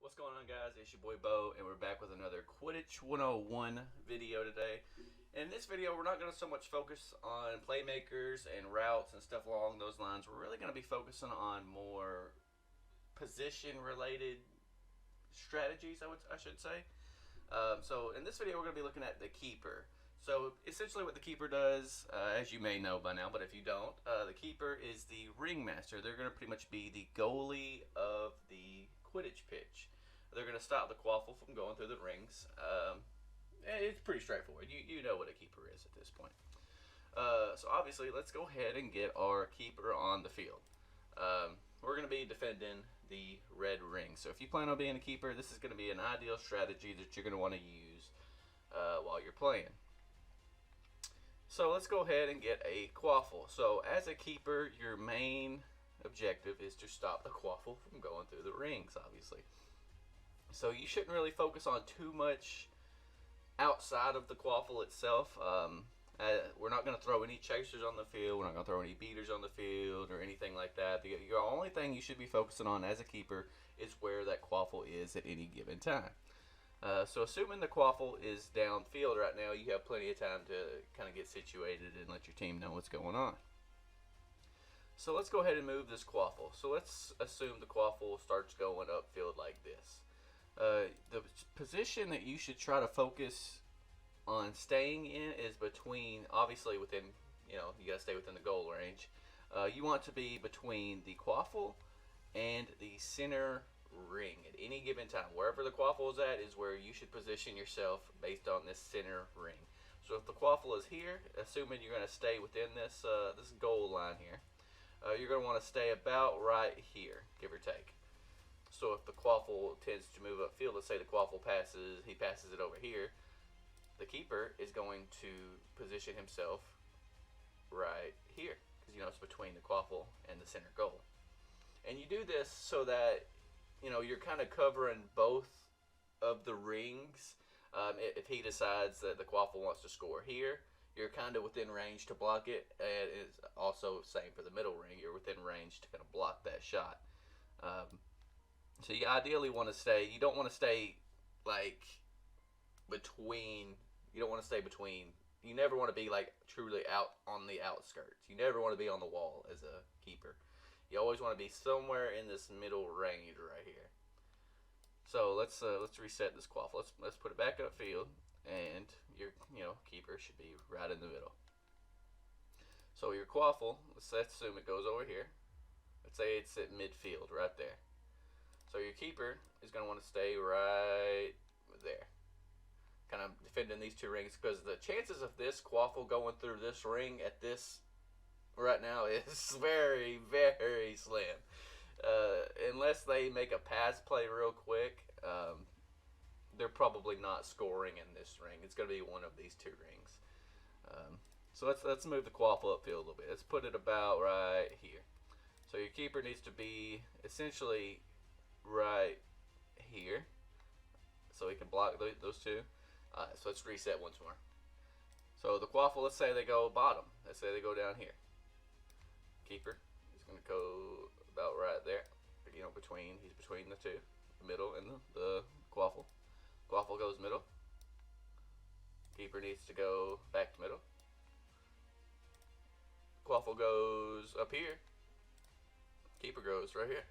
What's going on, guys? It's your boy Bo, and we're back with another Quidditch 101 video today. In this video, we're not going to so much focus on playmakers and routes and stuff along those lines. We're really going to be focusing on more position-related strategies, I should say. So in this video, we're going to be looking at the keeper. So essentially what the keeper does, as you may know by now, but if you don't, the keeper is the ringmaster. They're going to pretty much be the goalie of the Quidditch pitch. They're going to stop the quaffle from going through the rings. It's pretty straightforward. You know what a keeper is at this point. So obviously, let's go ahead and get our keeper on the field. We're going to be defending the red ring. So if you plan on being a keeper, this is going to be an ideal strategy that you're going to want to use while you're playing. So let's go ahead and get a quaffle. So as a keeper, your main objective is to stop the quaffle from going through the rings, obviously. So you shouldn't really focus on too much outside of the quaffle itself. We're not going to throw any chasers on the field. We're not going to throw any beaters on the field or anything like that. The only thing you should be focusing on as a keeper is where that quaffle is at any given time. So assuming the quaffle is downfield right now, you have plenty of time to kind of get situated and let your team know what's going on. So let's go ahead and move this quaffle. So let's assume the quaffle starts going upfield like this. The position that you should try to focus on staying in is between, obviously within, you gotta stay within the goal range. You want to be between the quaffle and the center ring at any given time. Wherever the quaffle is at is where you should position yourself based on this center ring. So if the quaffle is here, assuming you're gonna stay within this this goal line here, you're gonna want to stay about right here, give or take. So if the quaffle tends to move upfield, let's say the quaffle passes it over here, the keeper is going to position himself right here, because it's between the quaffle and the center goal. And you do this so that you're kind of covering both of the rings. If he decides that the quaffle wants to score here, you're kind of within range to block it, and it's also same for the middle ring. You're within range to kind of block that shot. So you ideally want to stay. You don't want to stay like between. You don't want to stay between. You never want to be like truly out on the outskirts. You never want to be on the wall as a keeper. You always want to be somewhere in this middle range right here. So let's reset this quaffle. Let's put it back upfield, and your keeper should be right in the middle. So your quaffle, let's assume it goes over here. Let's say it's at midfield right there. So your keeper is going to want to stay right there, kind of defending these two rings, because the chances of this quaffle going through this ring at this right now is very, very slim. Unless they make a pass play real quick, they're probably not scoring in this ring. It's going to be one of these two rings. So let's move the quaffle upfield a little bit. Let's put it about right here. So your keeper needs to be essentially right here, so he can block those two. So let's reset once more. So the quaffle, let's say they go bottom. Let's say they go down here. Keeper is going to go about right there. He's between the two, the middle and the quaffle. Quaffle goes middle. Keeper needs to go back to middle. Quaffle goes up here. Keeper goes right here.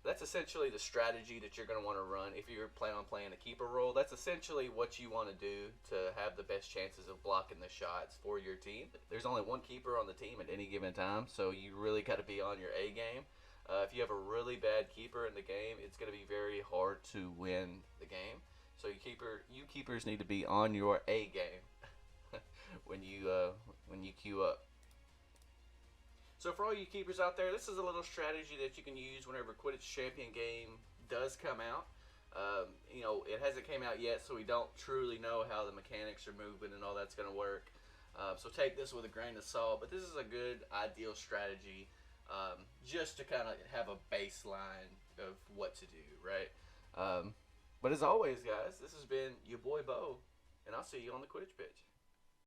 That's essentially the strategy that you're going to want to run if you're planning on playing a keeper role. That's essentially what you want to do to have the best chances of blocking the shots for your team. There's only one keeper on the team at any given time, so you really got to be on your A game. If you have a really bad keeper in the game, it's going to be very hard to win the game. So you keepers need to be on your A game when you queue up. So for all you keepers out there, this is a little strategy that you can use whenever Quidditch Champion game does come out. It hasn't came out yet, so we don't truly know how the mechanics are moving and all that's going to work. So take this with a grain of salt, but this is a good, ideal strategy just to kind of have a baseline of what to do, right? But as always, guys, this has been your boy Bo, and I'll see you on the Quidditch pitch.